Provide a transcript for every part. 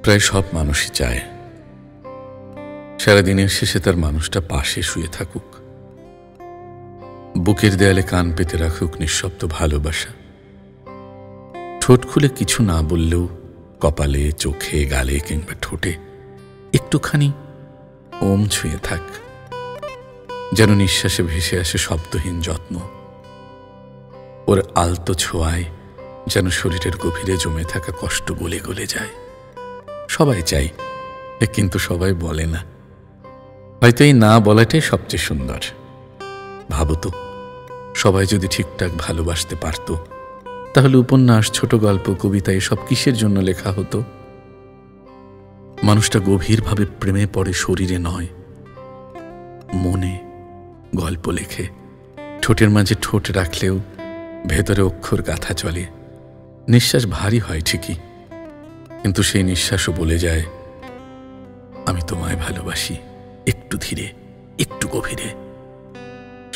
প্রায় সব মানুষই চায় সারাদিনের শেষে তার মানুষটা পাশে শুয়ে থাকুক, বুকের দেয়ালে কান পেতে রাখুক নিঃশব্দ ভালোবাসা। ঠোঁট খুলে কিছু না বললেও কপালে, চোখে, গালে কিংবা ঠোঁটে একটুখানি ওম ছুঁয়ে থাক, যেন নিঃশ্বাসে ভেসে আসে শব্দহীন যত্ন। ওর আলতো ছোঁয়ায় যেন শরীরের গভীরে জমে থাকা কষ্ট গলে গলে যায়। সবাই চাই, কিন্তু সবাই বলে না। হয়তো এই না বলাটাই সবচেয়ে সুন্দর। ভাবো তো, সবাই যদি ঠিকঠাক ভালোবাসতে পারত, তাহলে উপন্যাস, ছোট গল্প, কবিতা এসব কিসের জন্য লেখা হতো? মানুষটা গভীরভাবে প্রেমে পড়ে শরীরে নয়, মনে। গল্প লেখে, ঠোঁটের মাঝে ঠোঁট রাখলেও ভেতরে অক্ষর গাথা চলে। নিঃশ্বাস ভারী হয় ঠিকই, কিন্তু সেই নিঃশ্বাসও বলে যায়, আমি তোমায় ভালোবাসি, একটু ধীরে, একটু গভীরে।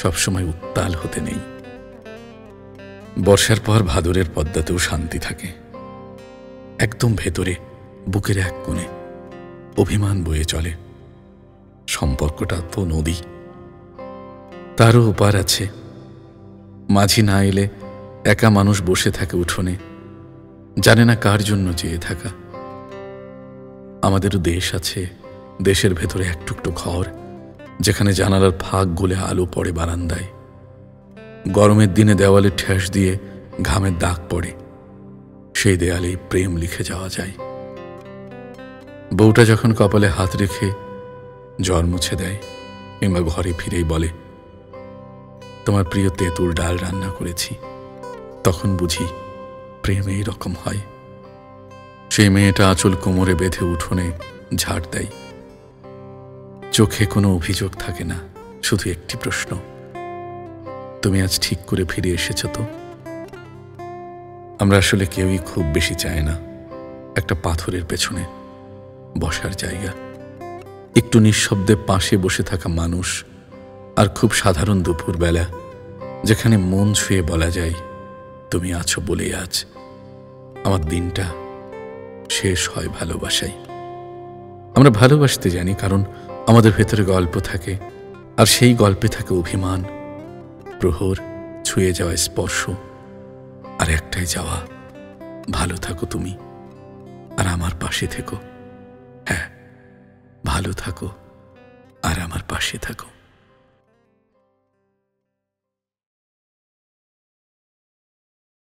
সবসময় উত্তাল হতে নেই। বর্ষার পর ভাদরের পদ্মাতেও শান্তি থাকে। একদম ভেতরে, বুকের এক কোণে অভিমান বয়ে চলে। সম্পর্কটা তো নদী, তারও ওপার আছে। মাঝি না এলে একা মানুষ বসে থাকে উঠোনে, জানে না কার জন্য চেয়ে থাকা। আমাদেরও দেশ আছে, দেশের ভেতরে এক টুকটো ঘর, যেখানে জানালার ফাঁক গলে আলো পড়ে বারান্দায়। গরমের দিনে দেওয়ালে ঠেস দিয়ে ঘামের দাগ পড়ে, সেই দেয়ালেই প্রেম লিখে যাওয়া যায়। বউটা যখন কপালে হাত রেখে জ্বর মুছে দেয়, কিংবা ঘরে ফিরেই বলে, তোমার প্রিয় তেঁতুল ডাল রান্না করেছি, তখন বুঝি প্রেম এই রকম হয়। সেই মেয়েটা আঁচল কোমরে বেঁধে উঠোনে ঝাড় দেয়। চোখে কোনো অভিযোগ থাকে না, শুধু একটি প্রশ্ন, তুমি আজ ঠিক করে ফিরে এসেছ তো? আমরা আসলে কেউই খুব বেশি চায় না একটা পাথরের পেছনে বসার জায়গা, একটু নিঃশব্দে পাশে বসে থাকা মানুষ, আর খুব সাধারণ দুপুরবেলা যেখানে মন ছুঁয়ে বলা যায়, তুমি আছো বলেই আজ আমার দিনটা শেষ হয় ভালোবাসায়। আমরা ভালোবাসতে জানি কারণ আমাদের ভেতরে গল্প থাকে, আর সেই গল্পে থাকে অভিমান, প্রহর, ছুঁয়ে যাওয়া স্পর্শ, আর একটাই যাওয়া, ভালো থাকো তুমি, আর আমার পাশে থেকো। হ্যাঁ, ভালো থাকো আর আমার পাশে থাকো।